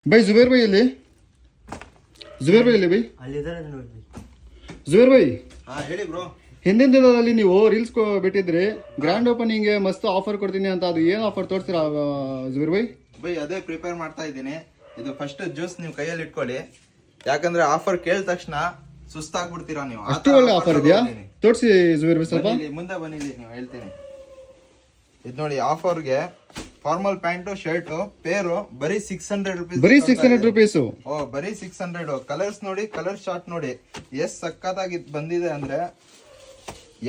भाई जुबेर भाई ಇಲ್ಲಿ ಜುಬೇರ್ ಭಾಯಿ ಇಲ್ಲಿ ಬೈ ಅಲ್ಲಿದ್ದಾರೆ ನೋಡಿ. ಜುಬೇರ್ ಭಾಯಿ ಹಾ ಹೇಳಿ ಬ್ರೋ. ಹಿಂದಿನ ದಿನದಲ್ಲಿ ನೀವು ರೀಲ್ಸ್ ಬಿಟ್ಟಿದ್ರಿ ಗ್ರ್ಯಾಂಡ್ ಓಪನಿಂಗ್ ಮಸ್ತ್ ಆಫರ್ ಕೊಡ್ತೀನಿ ಅಂತ, ಅದು ಏನು ಆಫರ್ ತೋರಿಸ್ತೀರಾ ಜುಬೇರ್ ಭಾಯಿ? ಬೈ ಅದೇ ಪ್ರಿಪೇರ್ ಮಾಡ್ತಾ ಇದ್ದೀನಿ. ಇದು ಫಸ್ಟ್ ಜ್ಯೂಸ್ ನೀವು ಕೈಯಲ್ಲಿ ಇಟ್ಕೊಳ್ಳಿ, ಯಾಕಂದ್ರೆ ಆಫರ್ ಕೇಳಿದ ತಕ್ಷಣ ಸುಸ್ತಾಗ್ಬಿಡ್ತೀರಾ ನೀವು. ಅಷ್ಟು ಒಳ್ಳೆ ಆಫರ್ ಇದೆಯಾ? ತೋರಿಸಿ ಜುಬೇರ್ ಭಾಯಿ ಸ್ವಲ್ಪ. ಮುಂದೆ ಬನ್ನಿ, ನೀವು ಹೇಳ್ತೀನಿ. ಇದು ನೋಡಿ, ಆಫರ್ಗೆ ಫಾರ್ಮಲ್ ಪ್ಯಾಂಟು ಶರ್ಟ್ ಪೇರು ಬರೀ 600 ರುಪೀಸ್. ಬರೀ 600 ರುಪೀಸ್? ಓ ಬರೀ 600. ಕಲರ್ಸ್ ನೋಡಿ, ಕಲರ್ ಶಾರ್ಟ್ ನೋಡಿ ಎಷ್ಟ್ ಸಕ್ಕತ್ತಾಗಿ ಬಂದಿದೆ ಅಂದ್ರೆ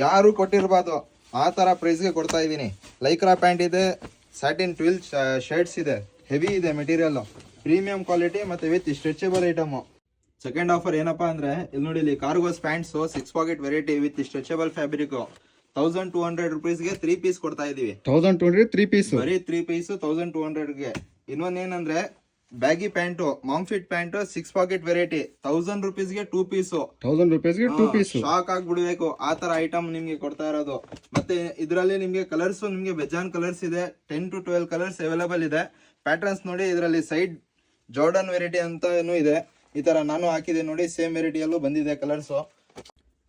ಯಾರು ಕೊಟ್ಟಿರ್ಬಾರ್ದು ಆ ತರ ಪ್ರೈಸ್ಗೆ ಕೊಡ್ತಾ ಇದೀನಿ. ಲೈಕ್ರಾ ಪ್ಯಾಂಟ್ ಇದೆ, ಸ್ಯಾಟಿನ್ ಟ್ವಿಲ್ ಶರ್ಟ್ಸ್ ಇದೆ, ಹೆವಿ ಇದೆ ಮೆಟೀರಿಯಲ್, ಪ್ರೀಮಿಯಂ ಕ್ವಾಲಿಟಿ ಮತ್ತೆ with stretchable item. Second offer ಏನಪ್ಪಾ ಅಂದ್ರೆ ಇಲ್ಲಿ ನೋಡಿ, ಇಲ್ಲಿ cargos pants 6 pocket variety with stretchable fabric 1200 ರುಪೀಸ್ಗೆ 3 ಪೀಸ್ ಕೊಡ್ತಾ ಇದೀವಿ. 1200 3 ಪೀಸ್? ಬರೀ 3 ಪೀಸ್ 1200ಗೆ. ಇನ್ನೊಂದೇನಂದ್ರೆ baggy pant mom fit pant 6 pocket variety 1000 ರುಪೀಸ್ಗೆ 2 ಪೀಸ್. 1000 ರುಪೀಸ್ಗೆ 2 ಪೀಸ್? ಶಾಕ್ ಆಗ್ಬಿಡ್ಬೇಕು ಆ ತರ ಐಟಮ್ ನಿಮ್ಗೆ ಕೊಡ್ತಾ ಇರೋದು. ಮತ್ತೆ ಇದರಲ್ಲಿ ನಿಮ್ಗೆ ಕಲರ್ಸ್ ನಿಮ್ಗೆ ಬೆಜಾನ್ ಕಲರ್ಸ್ ಇದೆ, 10 to 12 ಕಲರ್ಸ್ ಅವೈಲೇಬಲ್ ಇದೆ. ಪ್ಯಾಟರ್ನ್ಸ್ ನೋಡಿ, ಇದರಲ್ಲಿ ಸೈಡ್ ಜಾರ್ಡನ್ ವೆರೈಟಿ ಅಂತಾನು ಇದೆ. ಈ ತರ ನಾನು ಹಾಕಿದೆ ನೋಡಿ, ಸೇಮ್ ವೆರೈಟಿಯಲ್ಲೂ ಬಂದಿದೆ ಕಲರ್ಸ್.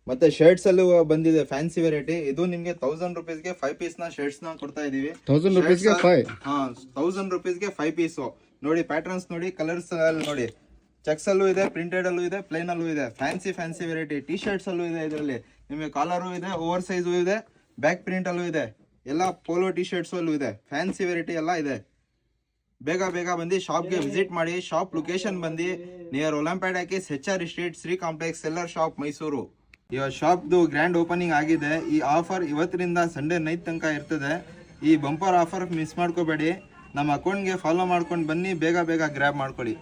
ಮತ್ತೆ ಶರ್ಟ್ಸ್ ಅಲ್ಲೂ ಬಂದಿದೆ ಫ್ಯಾನ್ಸಿ ವೆರೈಟಿ. ಇದು ನಿಮ್ಗೆ 1000 ರುಪೀಸ್ಗೆ 5 ಪೀಸ್ ನ ಶರ್ಟ್ಸ್ ನ ಕೊಡ್ತಾ ಇದೀವಿ. 1000 ರುಪೀಸ್ಗೆ 5? ಹಾ, 1000 ರುಪೀಸ್ಗೆ 5 ಪೀಸ್. ನೋಡಿ ಪ್ಯಾಟರ್ನ್ಸ್ ನೋಡಿ, ಕಲರ್ಸ್ ಅಲ್ಲಿ ನೋಡಿ, ಚೆಕ್ಸ್ ಅಲ್ಲೂ ಇದೆ, ಪ್ರಿಂಟೆಡ್ ಅಲ್ಲೂ ಇದೆ, ಪ್ಲೇನ್ ಅಲ್ಲೂ ಇದೆ. ಫ್ಯಾನ್ಸಿ ವೆರೈಟಿ ಟಿ ಶರ್ಟ್ಸ್ ಅಲ್ಲೂ ಇದೆ. ಇದರಲ್ಲಿ ನಿಮಗೆ ಕಾಲರು ಇದೆ, ಓವರ್ ಸೈಜ್ ಇದೆ, ಬ್ಯಾಕ್ ಪ್ರಿಂಟ್ ಅಲ್ಲೂ ಇದೆ, ಎಲ್ಲ ಪೋಲೋ ಟಿ ಶರ್ಟ್ಸ್ ಅಲ್ಲೂ ಇದೆ. ಫ್ಯಾನ್ಸಿ ವೆರೈಟಿ ಎಲ್ಲ ಇದೆ. ಬೇಗ ಬಂದು ಶಾಪ್ಗೆ ವಿಸಿಟ್ ಮಾಡಿ. ಶಾಪ್ ಲೊಕೇಶನ್ ಬಂದು ನಿಯರ್ ಒಲಂಪ್ಯಾಡ್ ಹಾಕಿ HR street, Shri complex, seller shop, Mysuru. ಇವಾಗ ಶಾಪ್ದು ಗ್ರ್ಯಾಂಡ್ ಓಪನಿಂಗ್ ಆಗಿದೆ. ಈ ಆಫರ್ ಇವತ್ತಿನಿಂದ ಸಂಡೇ ನೈಟ್ ತನಕ ಇರ್ತದೆ. ಈ ಬಂಪರ್ ಆಫರ್ ಮಿಸ್ ಮಾಡ್ಕೋಬೇಡಿ. ನಮ್ಮ ಅಕೌಂಟ್ಗೆ ಫಾಲೋ ಮಾಡ್ಕೊಂಡು ಬನ್ನಿ, ಬೇಗ ಗ್ರ್ಯಾಬ್ ಮಾಡ್ಕೊಳ್ಳಿ.